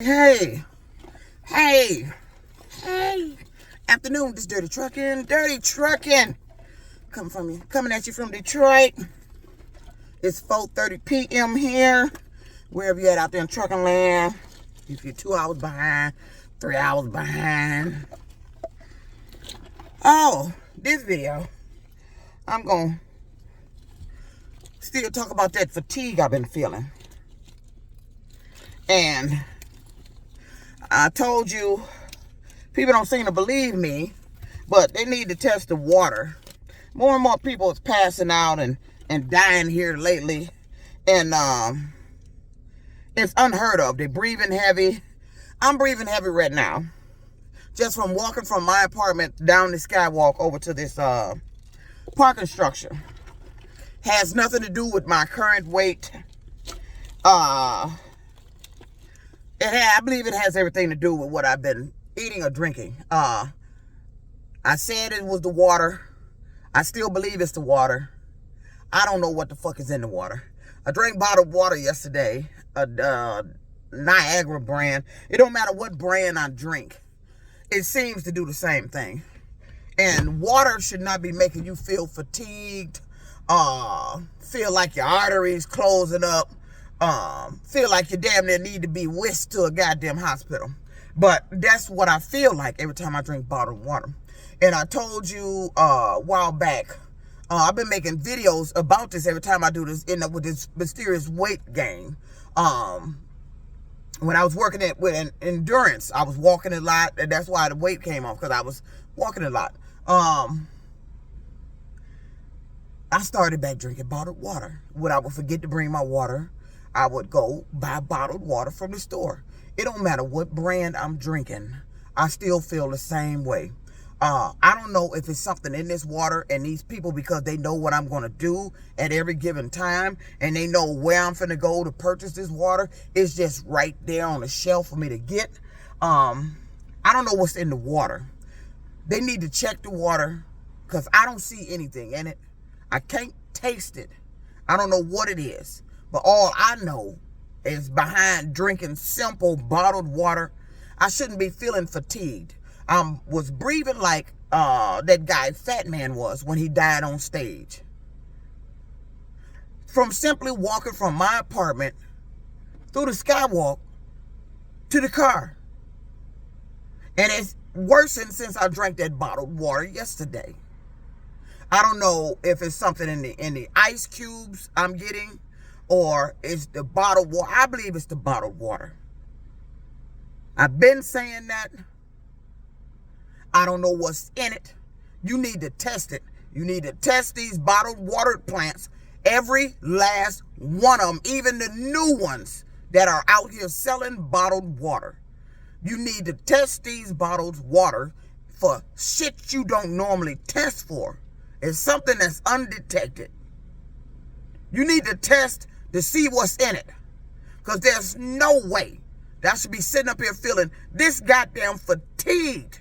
Hey, hey, hey. Afternoon, this dirty trucking, coming at you from Detroit. It's 4:30 p.m. here, wherever you're at out there in trucking land. If you're 2 hours behind, 3 hours behind. Oh, this video, I'm gonna still talk about that fatigue I've been feeling. And I told you, people don't seem to believe me, but they need to test the water. More and more people is passing out and dying here lately. And it's unheard of. They're breathing heavy. I'm breathing heavy right now. Just from walking from my apartment down the skywalk over to this parking structure. Has nothing to do with my current weight. I believe it has everything to do with what I've been eating or drinking. I said it was the water. I still believe it's the water. I don't know what the fuck is in the water. I drank bottled water yesterday, a Niagara brand. It don't matter what brand I drink. It seems to do the same thing. And water should not be making you feel fatigued, feel like your arteries closing up, feel like you damn near need to be whisked to a goddamn hospital. But that's what I feel like every time I drink bottled water. And I told you a while back, I've been making videos about this every time I do this, end up with this mysterious weight gain. When I was working with endurance, I was walking a lot, and that's why the weight came off, because I was walking a lot. I started back drinking bottled water. When I would forget to bring my water, I would go buy bottled water from the store. It don't matter what brand I'm drinking, I still feel the same way. I don't know if it's something in this water and these people, because they know what I'm going to do at every given time, and they know where I'm finna go to purchase this water. It's just right there on the shelf for me to get. I don't know what's in the water. They need to check the water, because I don't see anything in it. I can't taste it. I don't know what it is. But all I know is behind drinking simple bottled water, I shouldn't be feeling fatigued. I was breathing like that guy Fat Man was when he died on stage. From simply walking from my apartment through the skywalk to the car. And it's worsened since I drank that bottled water yesterday. I don't know if it's something in the ice cubes I'm getting, or it's the bottled water. I believe it's the bottled water. I've been saying that. I don't know what's in it. You need to test it. You need to test these bottled water plants, every last one of them, even the new ones that are out here selling bottled water. You need to test these bottled water for shit you don't normally test for. It's something that's undetected. You need to test to see what's in it, because there's no way that I should be sitting up here feeling this goddamn fatigued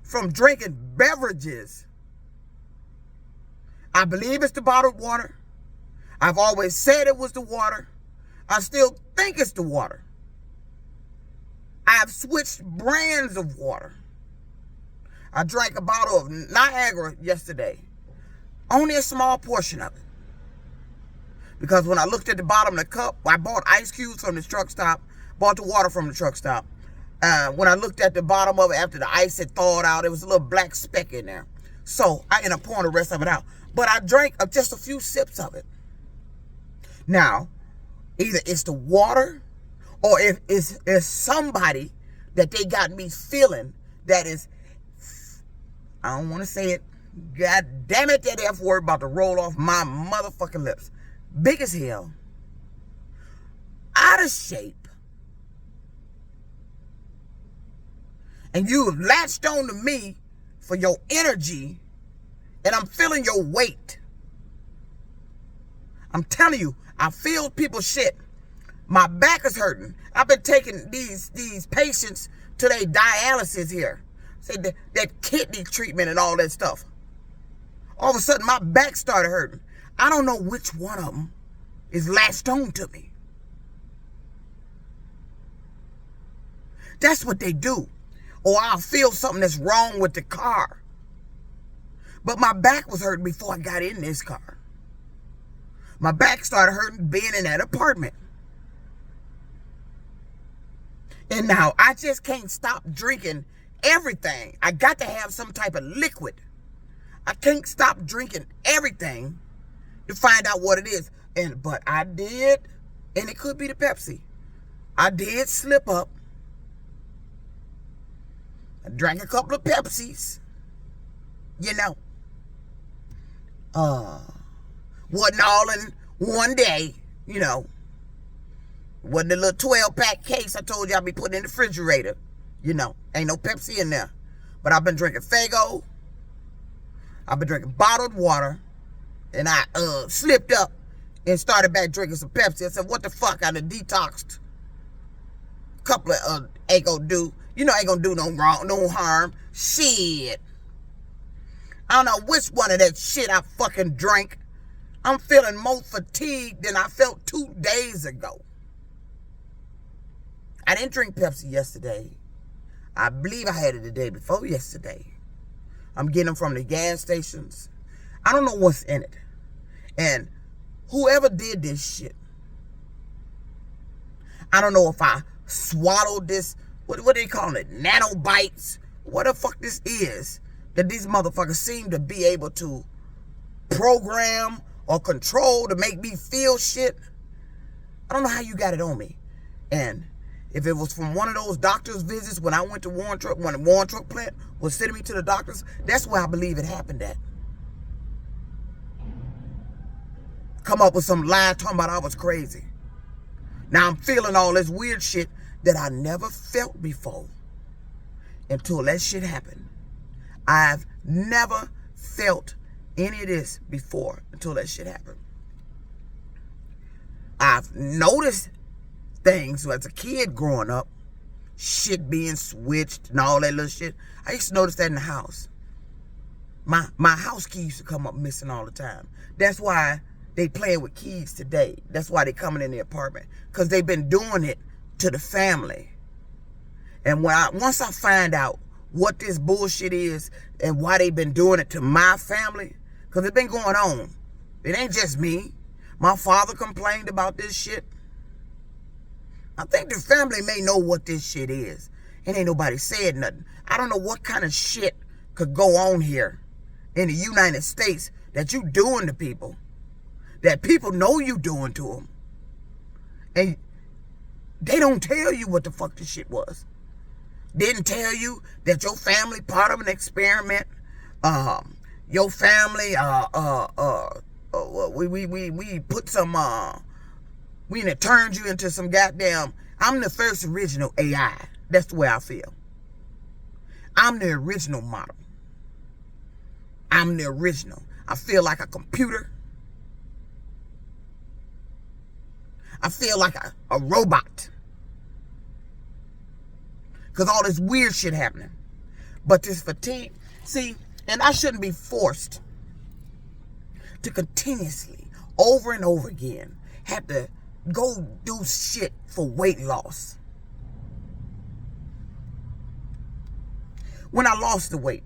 from drinking beverages. I believe it's the bottled water. I've always said it was the water. I still think it's the water. I've switched brands of water. I drank a bottle of Niagara yesterday. Only a small portion of it. Because when I looked at the bottom of the cup, I bought ice cubes from the truck stop, bought the water from the truck stop. When I looked at the bottom of it after the ice had thawed out, there was a little black speck in there. So I ended up pouring the rest of it out. But I drank just a few sips of it. Now, either it's the water, or if it's somebody that they got me feeling that is, I don't want to say it, God damn it, that F word about to roll off my motherfucking lips. Big as hell. Out of shape. And you have latched on to me for your energy, and I'm feeling your weight. I'm telling you, I feel people's shit. My back is hurting. I've been taking these patients to their dialysis here. Say that kidney treatment and all that stuff. All of a sudden, my back started hurting. I don't know which one of them is latched on to me. That's what they do. Or I'll feel something that's wrong with the car. But my back was hurting before I got in this car. My back started hurting being in that apartment. And now I just can't stop drinking everything. I got to have some type of liquid. I can't stop drinking everything to find out what it is. But I did, and it could be the Pepsi. I did slip up. I drank a couple of Pepsis. You know. Wasn't all in one day, you know. Wasn't a little 12-pack case I told you I'd be putting in the refrigerator. You know, ain't no Pepsi in there. But I've been drinking Faygo. I've been drinking bottled water. And I slipped up and started back drinking some Pepsi. I said, what the fuck? I done detoxed. Couple of ain't gonna do. You know, ain't gonna do no wrong, no harm. Shit. I don't know which one of that shit I fucking drank. I'm feeling more fatigued than I felt 2 days ago. I didn't drink Pepsi yesterday. I believe I had it the day before yesterday. I'm getting them from the gas stations. I don't know what's in it. And whoever did this shit, I don't know if I swallowed this, what do they call it? Nanobites? What the fuck this is that these motherfuckers seem to be able to program or control to make me feel shit. I don't know how you got it on me. And if it was from one of those doctor's visits when I went to Warren Truck, when the Warren Truck plant was sending me to the doctors, that's where I believe it happened at. Come up with some lie talking about I was crazy. Now I'm feeling all this weird shit that I never felt before until that shit happened. I've never felt any of this before until that shit happened. I've noticed things as a kid growing up, shit being switched and all that little shit. I used to notice that in the house. My house key used to come up missing all the time. That's why they playing with keys today. That's why they coming in the apartment, because they've been doing it to the family. And once I find out what this bullshit is and why they've been doing it to my family, because it's been going on. It ain't just me. My father complained about this shit. I think the family may know what this shit is. And ain't nobody said nothing. I don't know what kind of shit could go on here in the United States that you doing to people. That people know you doing to them. And they don't tell you what the fuck this shit was. Didn't tell you that your family part of an experiment. Your family, we put some, we done turned you into some goddamn, I'm the first original AI. That's the way I feel. I'm the original model. I'm the original. I feel like a computer. I feel like a robot. Because all this weird shit happening. But this fatigue, see, and I shouldn't be forced to continuously, over and over again, have to go do shit for weight loss. When I lost the weight,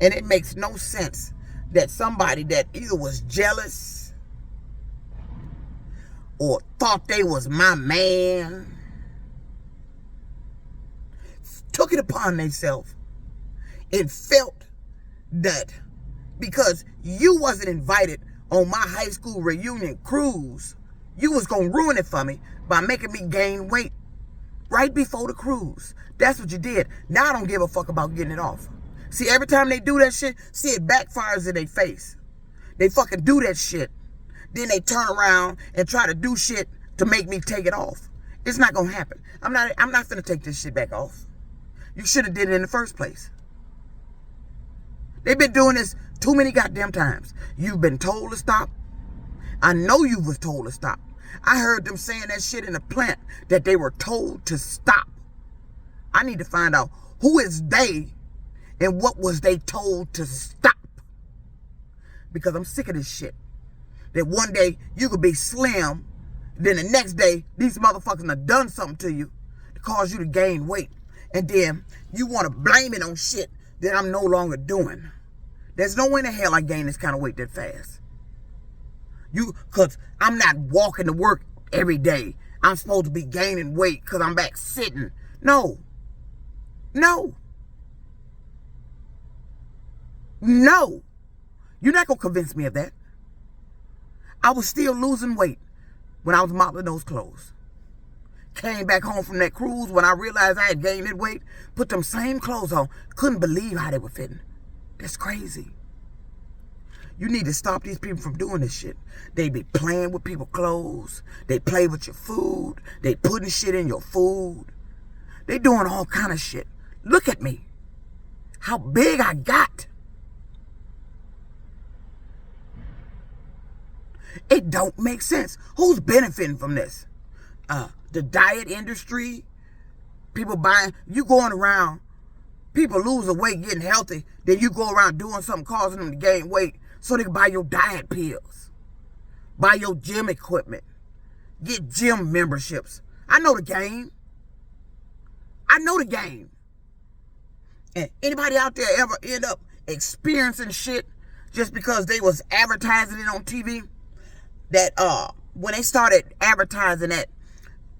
and it makes no sense that somebody that either was jealous or thought they was my man took it upon themselves and felt that because you wasn't invited on my high school reunion cruise, you was gonna ruin it for me by making me gain weight right before the cruise. That's what you did. Now I don't give a fuck about getting it off. See, every time they do that shit, see, it backfires in their face. They fucking do that shit. Then they turn around and try to do shit to make me take it off. It's not gonna happen. I'm not finna take this shit back off. You should have did it in the first place. They've been doing this too many goddamn times. You've been told to stop. I know you was told to stop. I heard them saying that shit in the plant, that they were told to stop. I need to find out who is they and what was they told to stop. Because I'm sick of this shit. That one day you could be slim, then the next day these motherfuckers have done something to you to cause you to gain weight. And then you want to blame it on shit that I'm no longer doing. There's no way in the hell I gain this kind of weight that fast. Because I'm not walking to work every day. I'm supposed to be gaining weight because I'm back sitting. No. No. No. You're not going to convince me of that. I was still losing weight when I was modeling those clothes. Came back home from that cruise when I realized I had gained that weight. Put them same clothes on. Couldn't believe how they were fitting. That's crazy. You need to stop these people from doing this shit. They be playing with people's clothes. They play with your food. They putting shit in your food. They doing all kind of shit. Look at me. How big I got. It don't make sense. Who's benefiting from this? The diet industry? People buying, you going around, people losing weight, getting healthy, then you go around doing something causing them to gain weight so they can buy your diet pills, buy your gym equipment, get gym memberships. I know the game. I know the game. And anybody out there ever end up experiencing shit just because they was advertising it on TV? That when they started advertising that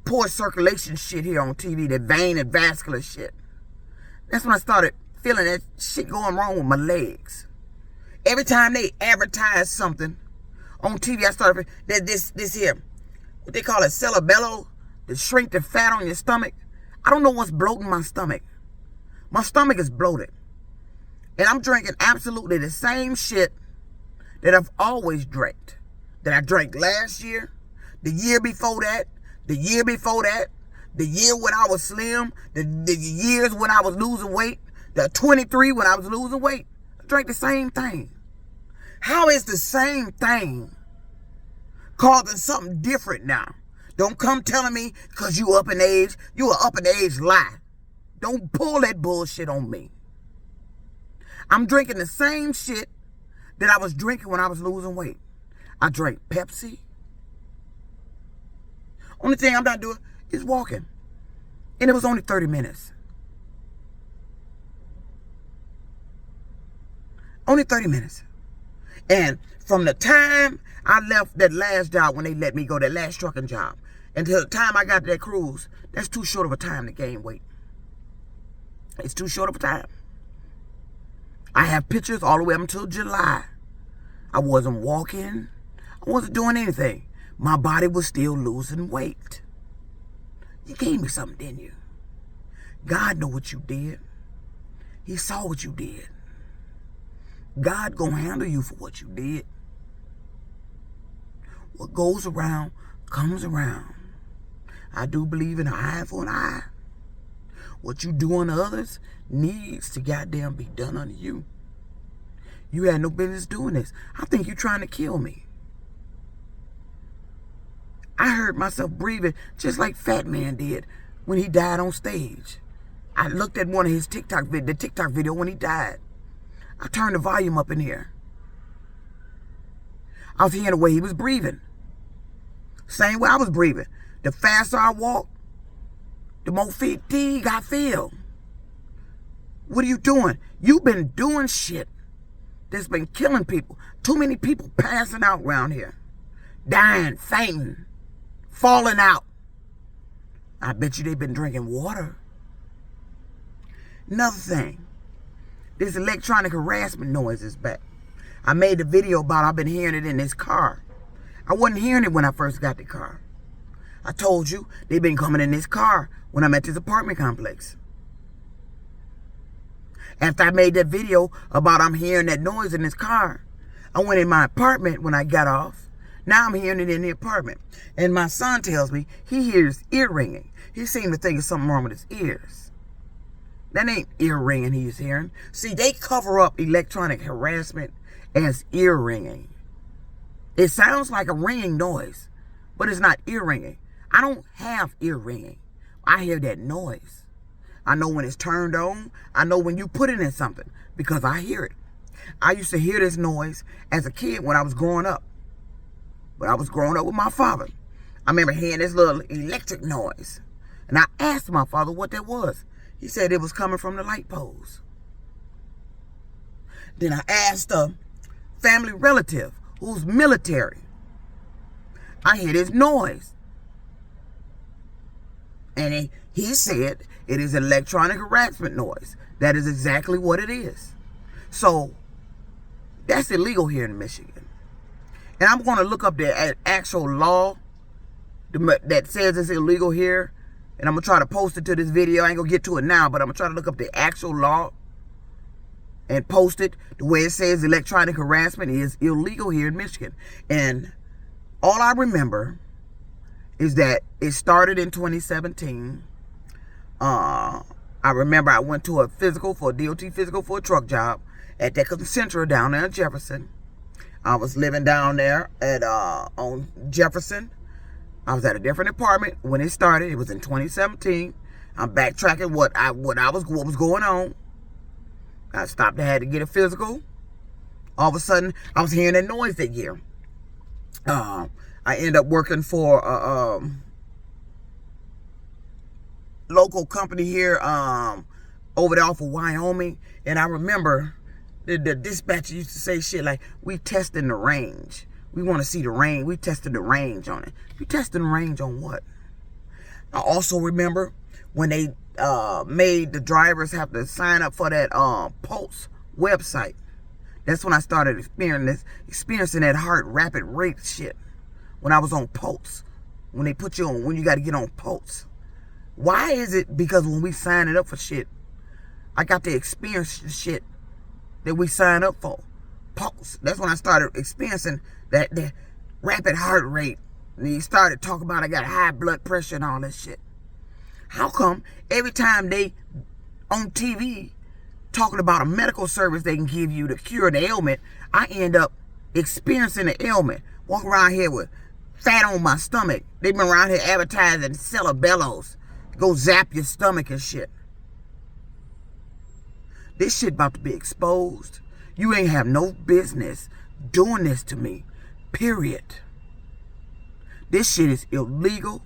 poor circulation shit here on TV, that vein and vascular shit, that's when I started feeling that shit going wrong with my legs. Every time they advertise something on TV, I started that this here, what they call it, cerebello, to shrink the fat on your stomach. I don't know what's bloating my stomach. My stomach is bloated. And I'm drinking absolutely the same shit that I've always drank. That I drank last year, the year before that, the year before that, the year when I was slim, the years when I was losing weight, the 23 when I was losing weight. I drank the same thing. How is the same thing causing something different now? Don't come telling me because you up in age, you an up in age lie. Don't pull that bullshit on me. I'm drinking the same shit that I was drinking when I was losing weight. I drank Pepsi. Only thing I'm not doing is walking. And it was only 30 minutes. Only 30 minutes. And from the time I left that last job when they let me go, that last trucking job, until the time I got to that cruise, that's too short of a time to gain weight. It's too short of a time. I have pictures all the way up until July. I wasn't walking. I wasn't doing anything. My body was still losing weight. You gave me something, didn't you? God know what you did. He saw what you did. God gonna handle you for what you did. What goes around comes around. I do believe in an eye for an eye. What you do unto others needs to goddamn be done unto you. You had no business doing this. I think you're trying to kill me. I heard myself breathing just like Fat Man did when he died on stage. I looked at one of his the TikTok video when he died. I turned the volume up in here. I was hearing the way he was breathing. Same way I was breathing. The faster I walk, the more fatigue I feel. What are you doing? You've been doing shit that's been killing people. Too many people passing out around here. Dying, fainting, falling out. I bet you they've been drinking water. Another thing. This electronic harassment noise is back. I made a video about I've been hearing it in this car. I wasn't hearing it when I first got the car. I told you they've been coming in this car when I'm at this apartment complex. After I made that video about I'm hearing that noise in this car, I went in my apartment when I got off. Now I'm hearing it in the apartment. And my son tells me he hears ear ringing. He seemed to think there's something wrong with his ears. That ain't ear ringing he's hearing. See, they cover up electronic harassment as ear ringing. It sounds like a ringing noise, but it's not ear ringing. I don't have ear ringing. I hear that noise. I know when it's turned on. I know when you put it in something because I hear it. I used to hear this noise as a kid when I was growing up. When I was growing up with my father. I remember hearing this little electric noise. And I asked my father what that was. He said it was coming from the light poles. Then I asked a family relative who's military. I hear this noise. And he said it is electronic harassment noise. That is exactly what it is. So that's illegal here in Michigan. And I'm going to look up the actual law that says it's illegal here. And I'm going to try to post it to this video. I ain't going to get to it now, but I'm going to try to look up the actual law and post it the way it says electronic harassment is illegal here in Michigan. And all I remember is that it started in 2017. I remember I went to a physical for a DOT physical for a truck job at that Concentra down there in Jefferson. I was living down there at on Jefferson. I was at a different apartment when it started. It was in 2017. I'm backtracking what was going on. I stopped. I had to get a physical. All of a sudden, I was hearing that noise that year. I ended up working for a local company here over there off of Wyoming. And I remember the dispatcher used to say shit like, we testing the range. We want to see the range. We testing the range on it. You testing the range on what? I also remember when they made the drivers have to sign up for that Pulse website. That's when I started experiencing that heart rapid rate shit. When I was on Pulse. When they put you on, when you got to get on Pulse. Why is it? Because when we sign it up for shit, I got to experience the shit that we sign up for. Pulse. That's when I started experiencing that rapid heart rate. And you started talking about I got high blood pressure and all that shit. How come every time they on TV talking about a medical service they can give you to cure the ailment, I end up experiencing the ailment? Walk around here with fat on my stomach. They've been around here advertising Celebellos. Go zap your stomach and shit. This shit about to be exposed. You ain't have no business doing this to me. Period. This shit is illegal.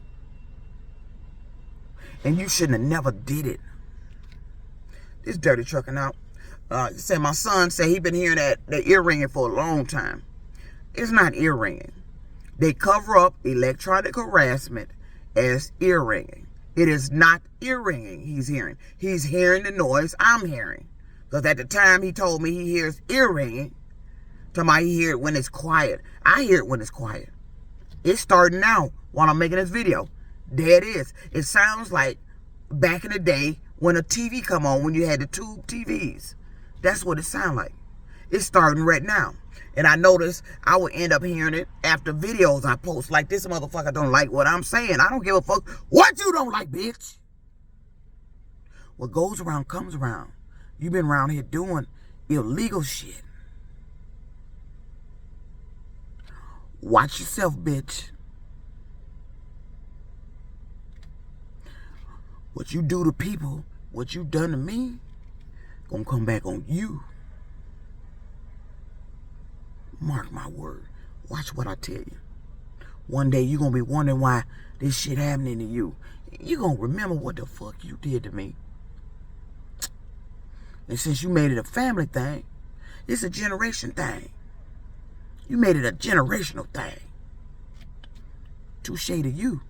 And you shouldn't have never did it. This dirty trucking out. Said my son said he been hearing that ear ringing for a long time. It's not ear ringing. They cover up electronic harassment as ear ringing. It is not ear ringing he's hearing. He's hearing the noise I'm hearing. Because at the time he told me he hears ear ringing. Talking about he hear it when it's quiet. I hear it when it's quiet. It's starting now while I'm making this video. There it is. It sounds like back in the day when a TV come on, when you had the tube TVs. That's what it sounds like. It's starting right now. And I noticed I would end up hearing it after videos I post. Like, this motherfucker don't like what I'm saying. I don't give a fuck what you don't like, bitch. What goes around comes around. You've been around here doing illegal shit. Watch yourself, bitch. What you do to people, what you done to me, gonna come back on you. Mark my word. Watch what I tell you. One day you're gonna be wondering why this shit happening to you. You're gonna remember what the fuck you did to me. And since you made it a family thing, it's a generation thing. You made it a generational thing. Touche to you.